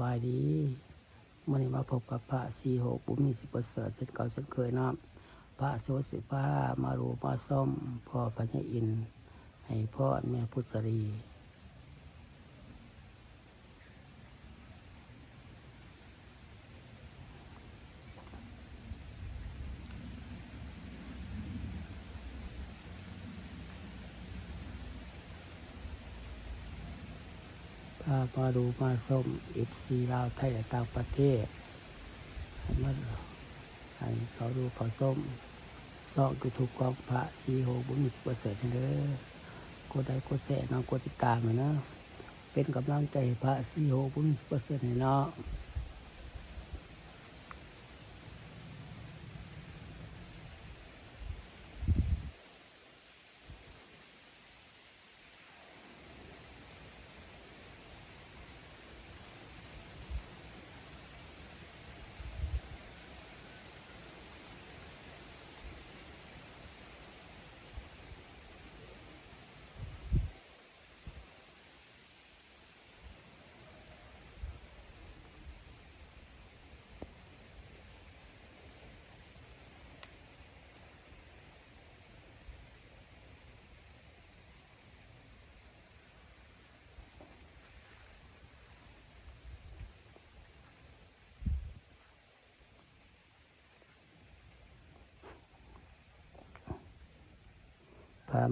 บายดีมื้อนี้มาพบกับพระสีโหบุญมีสิประเสริฐเช่นเก่าเช่นเคยเนาะพระโสสิฟ้ามารูมาส้มพ่อพญาอินทร์ให้พ่อแม่พุทธรีมาดูมาส้ม FC ลาวไทยและต่างประเทศให้เขาดูเขาส้มซอกอยู่ทุกกองพระสีโหบุญมีสิประเสริฐเด้อกดได้กดแชร์เนาะกดติดตามเนาะเป็นกำลังใจพระสีโหบุญมีสิประเสริฐเนาะ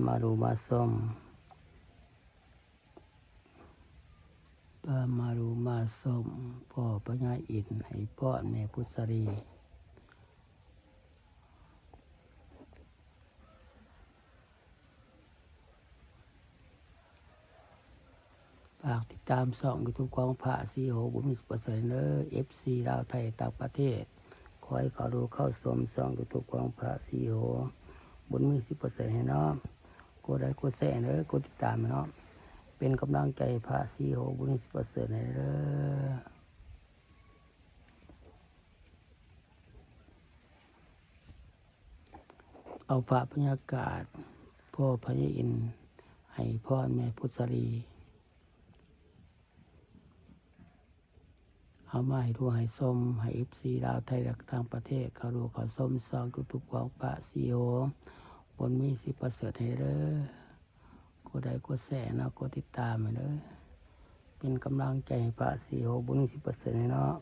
มาดูมาส้มมาดูมาส้มพ่อพญาอินทร์ให้พ่อแม่พุทธรีฝากติดตามช่อง YouTube ของพระสีโหบุญมีสิประเสริฐเด้อ FC ลาวไทยต่างประเทศขอให้เขาดูเข้าชมช่อง YouTube ของพระสีโหบุญมีสิประเสริฐให้เนาะกดไลค์กดแชร์เด้อกดติดตามเนาะเป็นกำลังใจพระสีโหบุญมีสิประเสริฐให้เด้อเอาพระบรรยากาศพ่อพญาอินทร์ให้พ่อแม่พุทธรีเอามาให้ดูให้ส้มให้ FC ลาวไทยและต่างประเทศเขาดูเขาส้มซอง YouTube ของพระสีโหบุญมีสิประเสริฐให้เด้อกดไลค์กดแชร์เนาะกดติดตามเด้อเป็นกำลังใจให้พระสีโหบุญมีสิประเสริฐให้เนาะ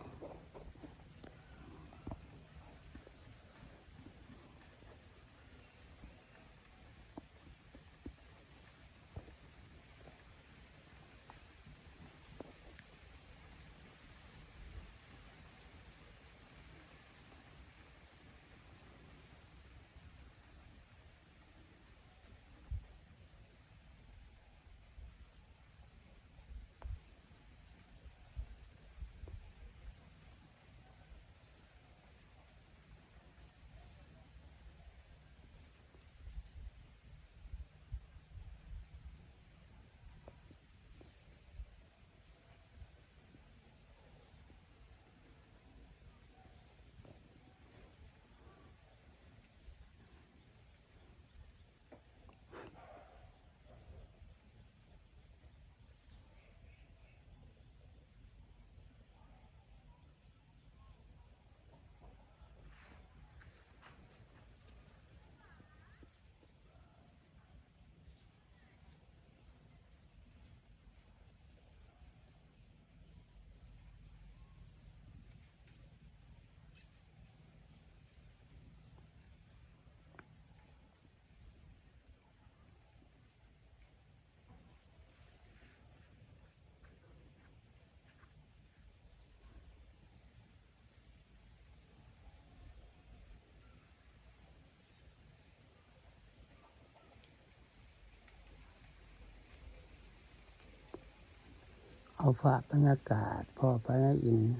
เอาฝากบรรยากาศพ่อพญาอินทร์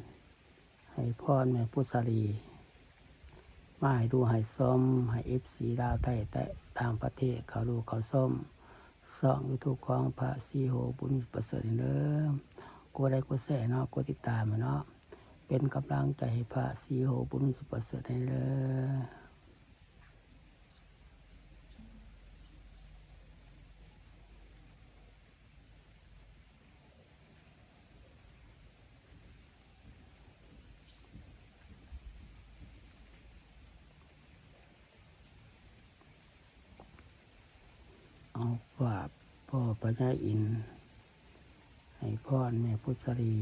ให้พ่อแม่พุทธรีมาให้ดูให้ส้มให้ FC ลาวไทยแต่ต่างประเทศเขาดูเขาส้มช่อง YouTube ของพระสีโหบุญมีประเสริฐเด้อกดไลค์กดแชร์เนาะกดติดตามเนาะเป็นกำลังใจให้พระสีโหบุญมีประเสริฐเด้อ ฝากพ่อพญาอินทร์ให้พรแม่พุทธรี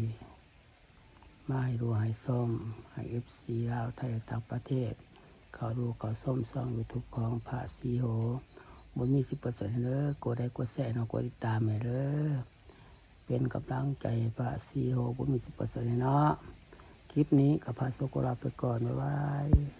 มาให้ดูให้ส้มให้FCลาวไทยต่างประเทศเขาดูเขาส้มซองยูทูบของพระสีโหบุญมี10%เด้อกดได้กดแชร์เนาะกดติดตามให้เด้อเป็นกำลังใจพระสีโหบุญมี10%เนาะคลิปนี้กับพระโสโกลาไปก่อนบ๊ายบาย